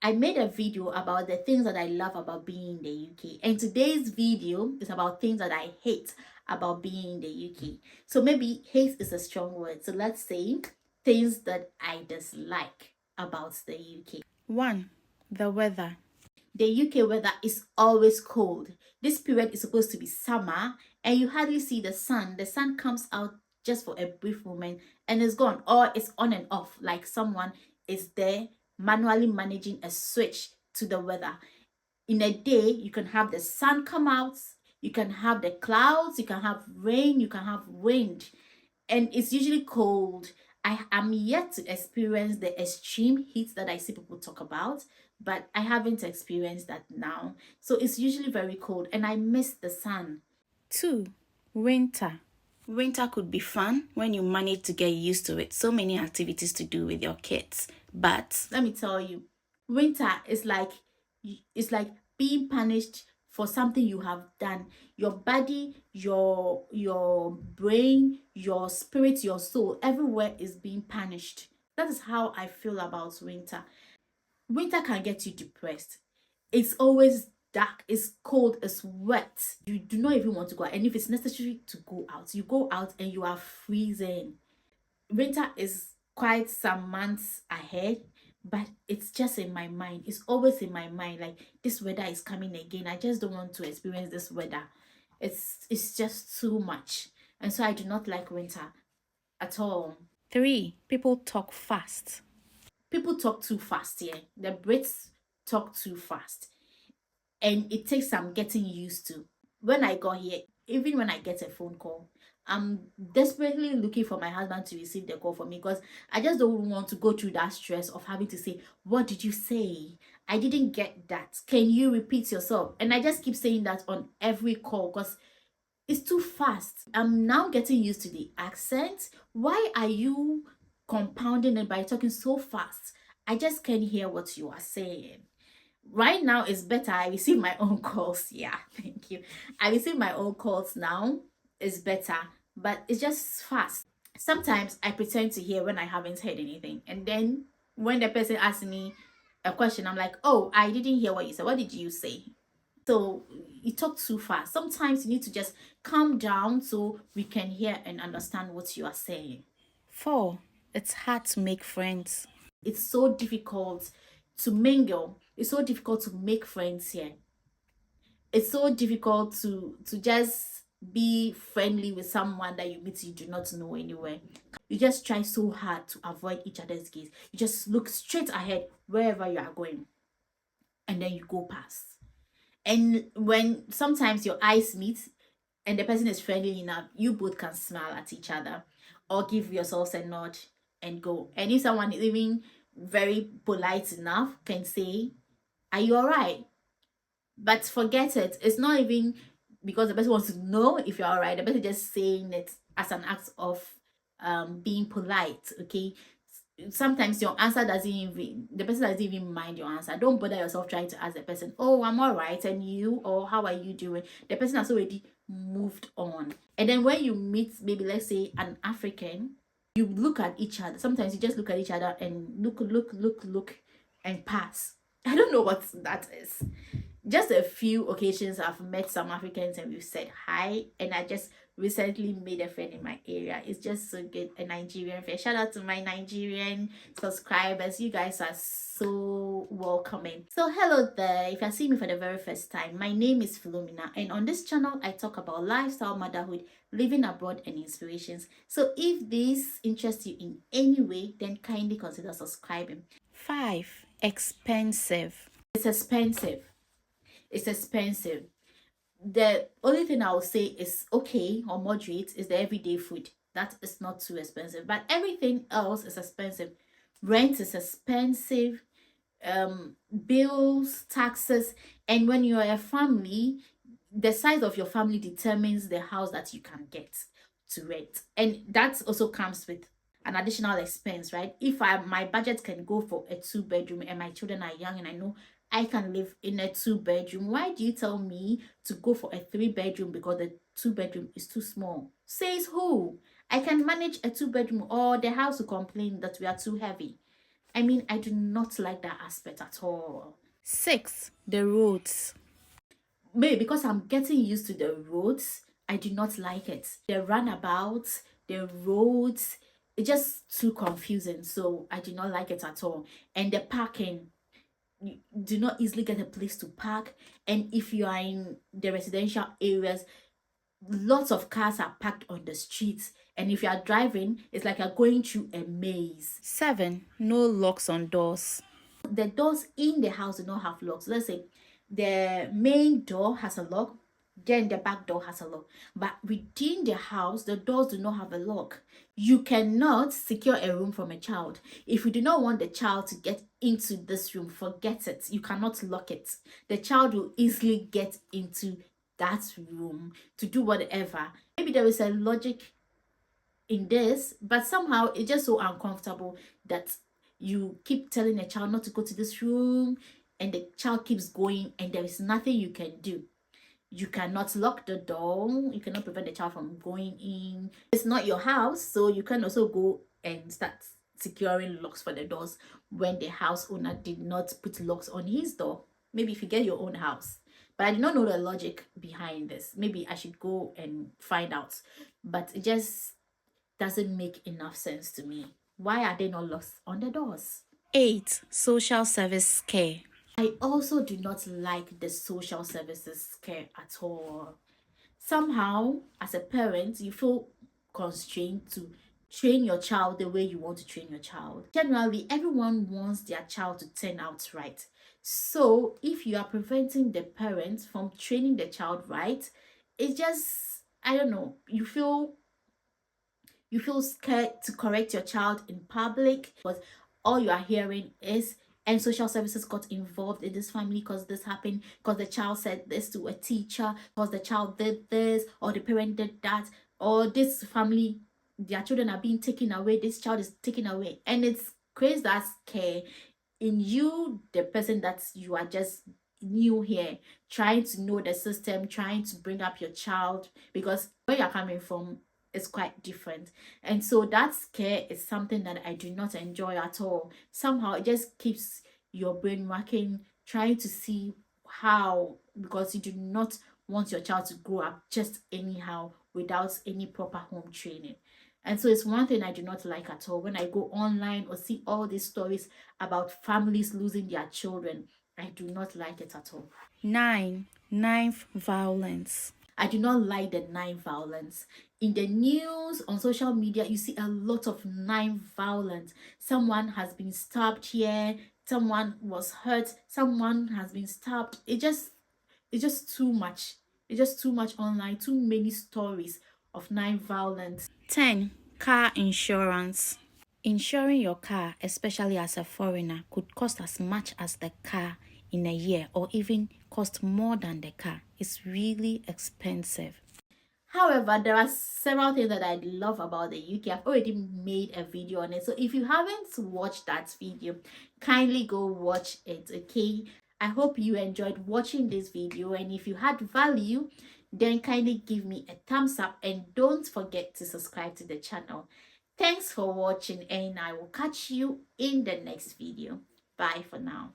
I made a video about the things that I love about being in the UK, and today's video is about things that I hate about being in the UK. So maybe hate is a strong word. So let's say things that I dislike about the UK. 1. The weather. The UK weather is always cold. This period is supposed to be summer and you hardly see the sun. The sun comes out just for a brief moment and it's gone, or it's on and off, like someone is there manually managing a switch to the weather. In a day, you can have the sun come out, you can have the clouds, you can have rain, you can have wind, and it's usually cold. I am yet to experience the extreme heat that I see people talk about, but I haven't experienced that now. So it's usually very cold and I miss the sun. 2. Winter. Winter could be fun when you manage to get used to it. So many activities to do with your kids. But let me tell you, winter is like being punished for something you have done. Your body, your brain, your spirit, your soul, everywhere is being punished. That is how I feel about winter. Winter can get you depressed. It's always dark, it's cold, it's wet. You do not even want to go out. And if it's necessary to go out, you go out and you are freezing. Winter is quite some months ahead, but it's just in my mind. It's always in my mind, like this weather is coming again. I just don't want to experience this weather. It's just too much. And so I do not like winter at all. 3. People talk fast. People talk too fast here. The Brits talk too fast. And it takes some getting used to. When I got here, even when I get a phone call, I'm desperately looking for my husband to receive the call for me because I just don't want to go through that stress of having to say, what did you say? I didn't get that. Can you repeat yourself? And I just keep saying that on every call because it's too fast. I'm now getting used to the accent. Why are you compounding it by talking so fast? I just can't hear what you are saying. Right now it's better. I receive my own calls. Yeah, thank you. I receive my own calls now. It's better, but it's just fast. Sometimes I pretend to hear when I haven't heard anything, and then when the person asks me a question, I'm like, oh, I didn't hear what you said. What did you say? So you talk too fast. Sometimes you need to just calm down so we can hear and understand what you are saying. 4. It's hard to make friends. It's so difficult to mingle. It's so difficult to make friends here. It's so difficult to just be friendly with someone that you meet you do not know anywhere. You just try so hard to avoid each other's gaze. You just look straight ahead wherever you are going, and then you go past. And when sometimes your eyes meet and the person is friendly enough, you both can smile at each other or give yourselves a nod and go. And if someone is even very polite enough, can say, are you all right? But forget it. It's not even because the person wants to know if you're all right. The person just saying it as an act of being polite, okay? Sometimes your answer doesn't even, the person doesn't even mind your answer. Don't bother yourself trying to ask the person, oh, I'm all right, and you, or how are you doing? The person has already moved on. And then when you meet, maybe let's say an African, you look at each other. Sometimes you just look at each other and look and pass. I don't know what that is. Just a few occasions I've met some Africans and we've said hi, and I just recently made a friend in my area. It's just so good. A Nigerian friend. Shout out to my Nigerian subscribers. You guys are so welcoming. So hello there. If you're seeing me for the very first time, my name is Philomena, and on this channel I talk about lifestyle, motherhood, living abroad, and inspirations. So if this interests you in any way, then kindly consider subscribing. 5. Expensive. It's expensive. It's expensive. The only thing I will say is okay or moderate is the everyday food. That is not too expensive, but everything else is expensive. Rent is expensive, bills, taxes, and when you're a family, the size of your family determines the house that you can get to rent, and that also comes with an additional expense, right? If my budget can go for a 2-bedroom and my children are young and I know I can live in a 2-bedroom, why do you tell me to go for a 3-bedroom because the 2-bedroom is too small? Says who? I can manage a 2-bedroom, or the house will complain that we are too heavy. I mean, I do not like that aspect at all. 6. The roads. Maybe because I'm getting used to the roads, I do not like it. The runabouts, the roads, it's just too confusing. So I do not like it at all. And the parking, you do not easily get a place to park. And if you are in the residential areas, lots of cars are parked on the streets. And if you are driving, it's like you're going through a maze. 7. No locks on doors. The doors in the house do not have locks. Let's say the main door has a lock, then the back door has a lock. But within the house, the doors do not have a lock. You cannot secure a room from a child. If you do not want the child to get into this room, forget it. You cannot lock it. The child will easily get into that room to do whatever. Maybe there is a logic in this, but somehow it's just so uncomfortable that you keep telling a child not to go to this room and the child keeps going and there is nothing you can do. You cannot lock the door, you cannot prevent the child from going in. It's not your house, so you can also go and start securing locks for the doors when the house owner did not put locks on his door. Maybe if you get your own house. But I do not know the logic behind this. Maybe I should go and find out. But it just doesn't make enough sense to me. Why are they not locks on the doors? 8. Social service care. I also do not like the social services care at all. Somehow, as a parent, you feel constrained to train your child the way you want to train your child. Generally, everyone wants their child to turn out right. So, if you are preventing the parents from training the child right, it's just, I don't know, you feel scared to correct your child in public because all you are hearing is, and social services got involved in this family because this happened, because the child said this to a teacher, because the child did this, or the parent did that, or this family, their children are being taken away, this child is taken away. And it's crazy that scare in you, the person that you are just new here, trying to know the system, trying to bring up your child, because where you're coming from is quite different. And so that scare is something that I do not enjoy at all. Somehow it just keeps your brain working, trying to see how, because you do not want your child to grow up just anyhow without any proper home training. And so it's one thing I do not like at all. When I go online or see all these stories about families losing their children, I do not like it at all. 9. Knife violence. I do not like the knife violence. In the news, on social media, you see a lot of knife violence. Someone has been stabbed here, someone was hurt, someone has been stabbed. It's just too much. It's just too much online, too many stories of knife violence. 10. Car insurance. Insuring your car, especially as a foreigner, could cost as much as the car in a year or even cost more than the car. It's really expensive. However, there are several things that I love about the UK. I've already made a video on it. So if you haven't watched that video, kindly go watch it, okay? I hope you enjoyed watching this video, and if you had value, then kindly give me a thumbs up and don't forget to subscribe to the channel. Thanks for watching, and I will catch you in the next video. Bye for now.